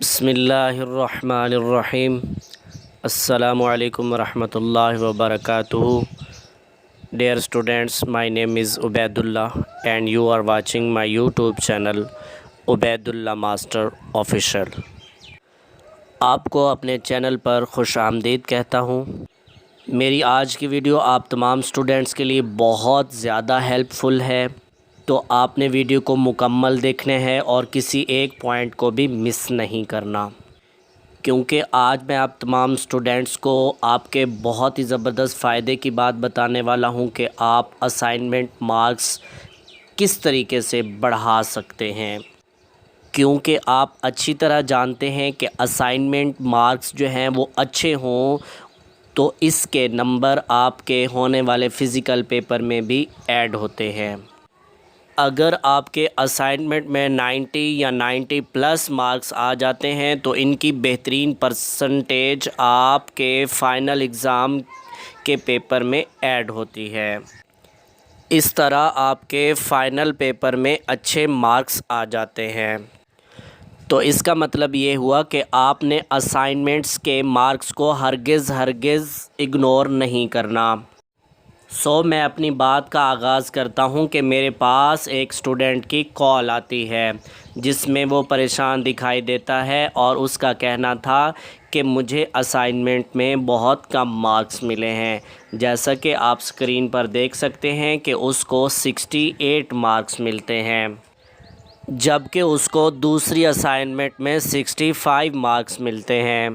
بسم اللہ الرحمن الرحیم۔ السلام علیکم ورحمۃ اللہ وبرکاتہ۔ Dear students, my name is Ubaidullah and you are watching my YouTube channel Ubaidullah Master Official۔ آپ کو اپنے چینل پر خوش آمدید کہتا ہوں۔ میری آج کی ویڈیو آپ تمام اسٹوڈنٹس کے لیے بہت زیادہ ہیلپ فل ہے، تو آپ نے ویڈیو کو مکمل دیکھنے ہے اور کسی ایک پوائنٹ کو بھی مس نہیں کرنا، کیونکہ آج میں آپ تمام اسٹوڈنٹس کو آپ کے بہت ہی زبردست فائدے کی بات بتانے والا ہوں کہ آپ اسائنمنٹ مارکس کس طریقے سے بڑھا سکتے ہیں، کیونکہ آپ اچھی طرح جانتے ہیں کہ اسائنمنٹ مارکس جو ہیں وہ اچھے ہوں تو اس کے نمبر آپ کے ہونے والے فزیکل پیپر میں بھی ایڈ ہوتے ہیں۔ اگر آپ کے اسائنمنٹ میں 90 یا 90 پلس مارکس آ جاتے ہیں تو ان کی بہترین پرسنٹیج آپ کے فائنل ایگزام کے پیپر میں ایڈ ہوتی ہے۔ اس طرح آپ کے فائنل پیپر میں اچھے مارکس آ جاتے ہیں، تو اس کا مطلب یہ ہوا کہ آپ نے اسائنمنٹس کے مارکس کو ہرگز اگنور نہیں کرنا۔ میں اپنی بات کا آغاز کرتا ہوں کہ میرے پاس ایک اسٹوڈنٹ کی کال آتی ہے جس میں وہ پریشان دکھائی دیتا ہے، اور اس کا کہنا تھا کہ مجھے اسائنمنٹ میں بہت کم مارکس ملے ہیں۔ جیسا کہ آپ اسکرین پر دیکھ سکتے ہیں کہ اس کو 68 مارکس ملتے ہیں، جبکہ اس کو دوسری اسائنمنٹ میں 65 مارکس ملتے ہیں۔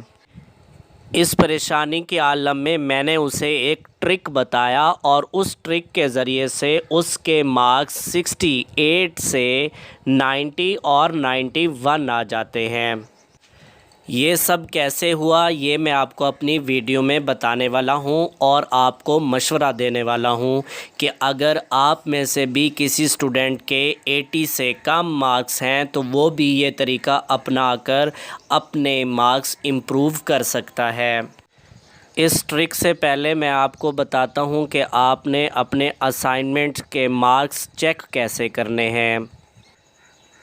اس پریشانی کے عالم میں میں نے اسے ایک ٹرک بتایا، اور اس ٹرک کے ذریعے سے اس کے مارکس 68 سے 90 اور 91 آ جاتے ہیں۔ یہ سب کیسے ہوا یہ میں آپ کو اپنی ویڈیو میں بتانے والا ہوں، اور آپ کو مشورہ دینے والا ہوں کہ اگر آپ میں سے بھی کسی اسٹوڈنٹ کے 80 سے کم مارکس ہیں تو وہ بھی یہ طریقہ اپنا کر اپنے مارکس امپروو کر سکتا ہے۔ اس ٹرک سے پہلے میں آپ کو بتاتا ہوں کہ آپ نے اپنے اسائنمنٹ کے مارکس چیک کیسے کرنے ہیں۔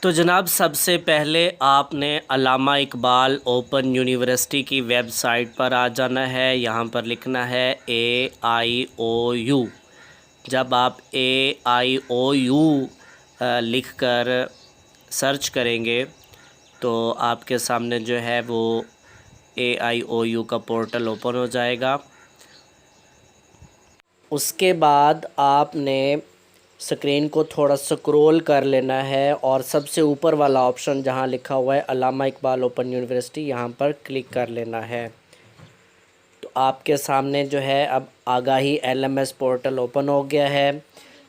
تو جناب، سب سے پہلے آپ نے علامہ اقبال اوپن یونیورسٹی کی ویب سائٹ پر آ جانا ہے۔ یہاں پر لکھنا ہے AIOU۔ جب آپ AIOU لکھ کر سرچ کریں گے تو آپ کے سامنے جو ہے وہ AIOU کا پورٹل اوپن ہو جائے گا۔ اس کے بعد آپ نے سکرین کو تھوڑا سکرول کر لینا ہے، اور سب سے اوپر والا آپشن جہاں لکھا ہوا ہے علامہ اقبال اوپن یونیورسٹی، یہاں پر کلک کر لینا ہے۔ تو آپ کے سامنے جو ہے اب آگاہی LMS پورٹل اوپن ہو گیا ہے،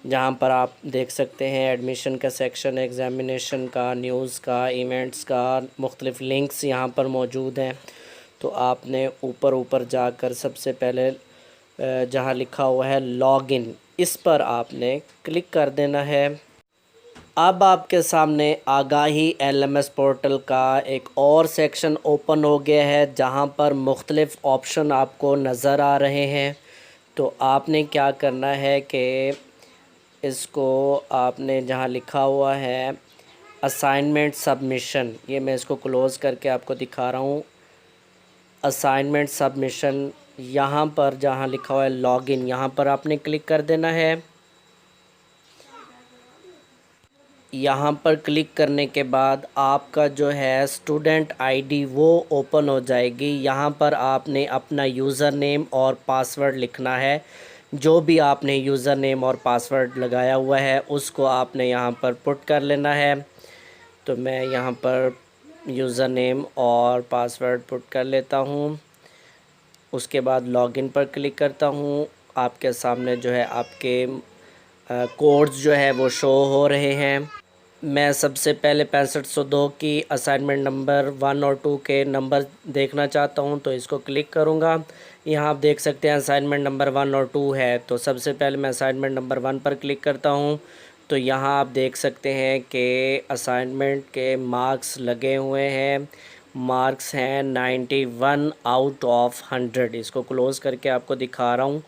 جہاں پر آپ دیکھ سکتے ہیں ایڈمیشن کا سیکشن، ایگزامینیشن کا، نیوز کا، ایونٹس کا، مختلف لنکس یہاں پر موجود ہیں۔ تو آپ نے اوپر جا کر سب سے پہلے جہاں لکھا ہوا ہے لاگ ان، اس پر آپ نے کلک کر دینا ہے۔ اب آپ کے سامنے آگاہی LMS پورٹل کا ایک اور سیکشن اوپن ہو گیا ہے، جہاں پر مختلف آپشن آپ کو نظر آ رہے ہیں۔ تو آپ نے کیا کرنا ہے کہ اس کو آپ نے جہاں لکھا ہوا ہے اسائنمنٹ سبمیشن، یہ میں اس کو کلوز کر کے آپ کو دکھا رہا ہوں۔ اسائنمنٹ سبمیشن، یہاں پر جہاں لکھا ہوا ہے لاگ ان، یہاں پر آپ نے کلک کر دینا ہے۔ یہاں پر کلک کرنے کے بعد آپ کا جو ہے اسٹوڈنٹ ID وہ اوپن ہو جائے گی۔ یہاں پر آپ نے اپنا یوزر نیم اور پاسورڈ لکھنا ہے۔ جو بھی آپ نے یوزر نیم اور پاسورڈ لگایا ہوا ہے اس کو آپ نے یہاں پر پٹ کر لینا ہے۔ تو میں یہاں پر یوزر نیم اور پاسورڈ پٹ کر لیتا ہوں۔ اس کے بعد لاگ ان پر کلک کرتا ہوں۔ آپ کے سامنے جو ہے آپ کے کوڈز جو ہے وہ شو ہو رہے ہیں۔ میں سب سے پہلے 6502 کی اسائنمنٹ نمبر 1 اور 2 کے نمبر دیکھنا چاہتا ہوں، تو اس کو کلک کروں گا۔ یہاں آپ دیکھ سکتے ہیں اسائنمنٹ نمبر 1 اور 2 ہے، تو سب سے پہلے میں اسائنمنٹ نمبر 1 پر کلک کرتا ہوں۔ تو یہاں آپ دیکھ سکتے ہیں کہ اسائنمنٹ کے مارکس لگے ہوئے ہیں۔ مارکس ہیں 91 آؤٹ آف 100۔ اس کو کلوز کر کے آپ کو دکھا رہا ہوں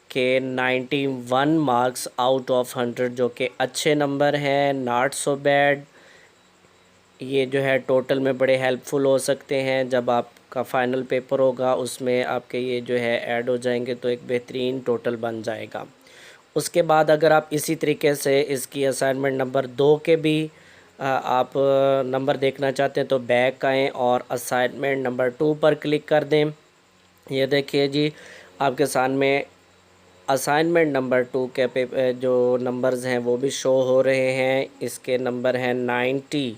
کہ 91 مارکس آؤٹ آف 100 جو کہ اچھے نمبر ہیں، ناٹ سو بیڈ۔ یہ جو ہے ٹوٹل میں بڑے ہیلپ فل ہو سکتے ہیں. جب آپ کا فائنل پیپر ہوگا اس میں آپ کے یہ جو ہے ایڈ ہو جائیں گے تو ایک بہترین ٹوٹل بن جائے گا. اس کے بعد اگر آپ اسی طریقے سے اس کی اسائنمنٹ نمبر 2 کے بھی آپ نمبر دیکھنا چاہتے ہیں تو بیک آئیں اور اسائنمنٹ نمبر 2 پر کلک کر دیں. یہ دیکھیے جی آپ کے سامنے اسائنمنٹ نمبر 2 کے جو نمبرز ہیں وہ بھی شو ہو رہے ہیں. اس کے نمبر ہیں 90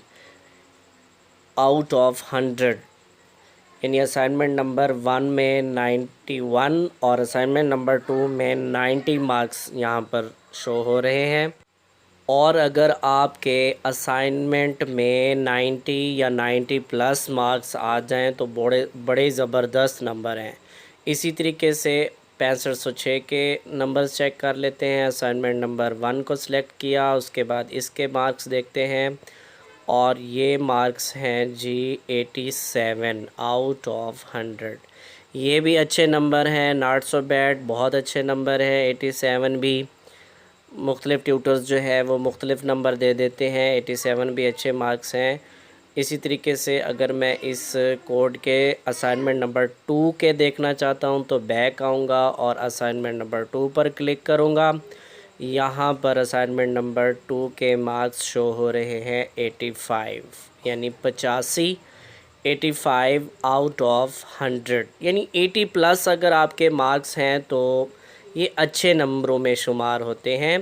آؤٹ آف 100. یعنی اسائنمنٹ نمبر 1 میں 91 اور اسائنمنٹ نمبر 2 میں 90 مارکس یہاں پر شو ہو رہے ہیں. اور اگر آپ کے اسائنمنٹ میں 90 یا 90 پلس مارکس آ جائیں تو بڑے زبردست نمبر ہیں. اسی طریقے سے 6506 کے نمبرز چیک کر لیتے ہیں. اسائنمنٹ نمبر 1 کو سلیکٹ کیا، اس کے بعد اس کے مارکس دیکھتے ہیں اور یہ مارکس ہیں جی 87 آؤٹ آف 100. یہ بھی اچھے نمبر ہیں، ناٹ سو بیڈ، بہت اچھے نمبر ہیں. 87 بھی مختلف ٹیوٹرز جو ہے وہ مختلف نمبر دے دیتے ہیں. 87 بھی اچھے مارکس ہیں. اسی طریقے سے اگر میں اس کوڈ کے اسائنمنٹ نمبر 2 کے دیکھنا چاہتا ہوں تو بیک آؤں گا اور اسائنمنٹ نمبر 2 پر کلک کروں گا. یہاں پر اسائنمنٹ نمبر 2 کے مارکس شو ہو رہے ہیں 85 یعنی 85 85 آؤٹ آف 100 یعنی 80 پلس اگر آپ کے مارکس ہیں تو یہ اچھے نمبروں میں شمار ہوتے ہیں.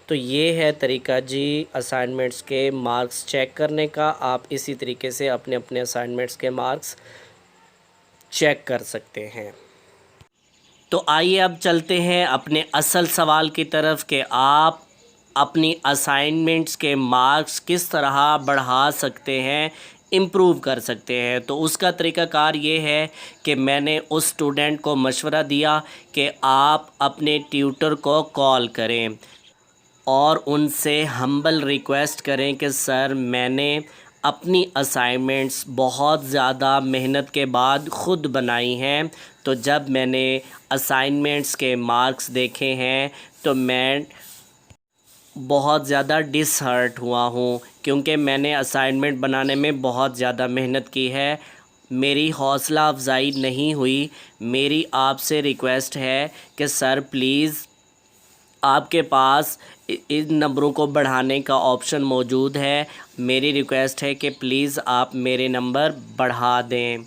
تو یہ ہے طریقہ جی اسائنمنٹس کے مارکس چیک کرنے کا. آپ اسی طریقے سے اپنے اسائنمنٹس کے مارکس چیک کر سکتے ہیں. تو آئیے اب چلتے ہیں اپنے اصل سوال کی طرف کہ آپ اپنی اسائنمنٹس کے مارکس کس طرح بڑھا سکتے ہیں، امپروو کر سکتے ہیں. تو اس کا طریقہ کار یہ ہے کہ میں نے اس اسٹوڈنٹ کو مشورہ دیا کہ آپ اپنے ٹیوٹر کو کال کریں اور ان سے ہمبل ریکویسٹ کریں کہ سر میں نے اپنی اسائنمنٹس بہت زیادہ محنت کے بعد خود بنائی ہیں، تو جب میں نے اسائنمنٹس کے مارکس دیکھے ہیں تو میں بہت زیادہ ڈس ہرٹ ہوا ہوں کیونکہ میں نے اسائنمنٹ بنانے میں بہت زیادہ محنت کی ہے. میری حوصلہ افزائی نہیں ہوئی. میری آپ سے ریکویسٹ ہے کہ سر پلیز آپ کے پاس ان نمبروں کو بڑھانے کا آپشن موجود ہے. میری ریکویسٹ ہے کہ پلیز آپ میرے نمبر بڑھا دیں.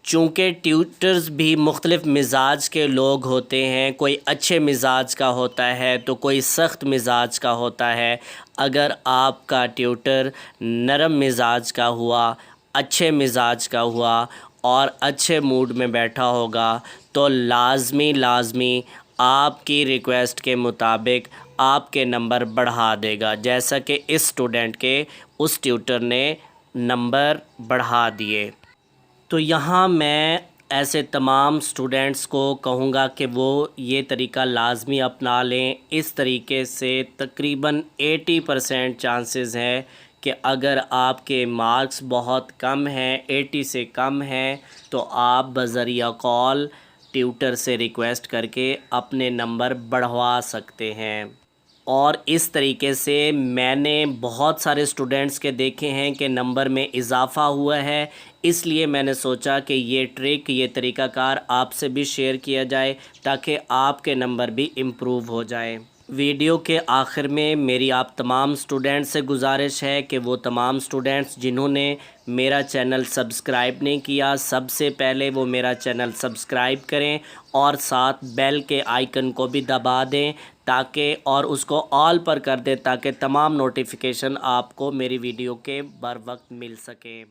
چونکہ ٹیوٹرز بھی مختلف مزاج کے لوگ ہوتے ہیں، کوئی اچھے مزاج کا ہوتا ہے تو کوئی سخت مزاج کا ہوتا ہے. اگر آپ کا ٹیوٹر نرم مزاج کا ہوا، اچھے مزاج کا ہوا اور اچھے موڈ میں بیٹھا ہوگا تو لازمی آپ کی ریکویسٹ کے مطابق آپ کے نمبر بڑھا دے گا، جیسا کہ اس اسٹوڈنٹ کے اس ٹیوٹر نے نمبر بڑھا دیے. تو یہاں میں ایسے تمام اسٹوڈنٹس کو کہوں گا کہ وہ یہ طریقہ لازمی اپنا لیں. اس طریقے سے تقریباً 80% چانسز ہیں کہ اگر آپ کے مارکس بہت کم ہیں، 80 سے کم ہیں، تو آپ بذریعہ کال ٹیوٹر سے ریکویسٹ کر کے اپنے نمبر بڑھوا سکتے ہیں. اور اس طریقے سے میں نے بہت سارے اسٹوڈنٹس کے دیکھے ہیں کہ نمبر میں اضافہ ہوا ہے. اس لیے میں نے سوچا کہ یہ ٹرک، یہ طریقہ کار آپ سے بھی شیئر کیا جائے تاکہ آپ کے نمبر بھی امپروو ہو جائے. ویڈیو کے آخر میں میری آپ تمام اسٹوڈنٹس سے گزارش ہے کہ وہ تمام اسٹوڈنٹس جنہوں نے میرا چینل سبسکرائب نہیں کیا، سب سے پہلے وہ میرا چینل سبسکرائب کریں اور ساتھ بیل کے آئیکن کو بھی دبا دیں تاکہ اور اس کو آل پر کر دیں تاکہ تمام نوٹیفیکیشن آپ کو میری ویڈیو کے بر وقت مل سکیں.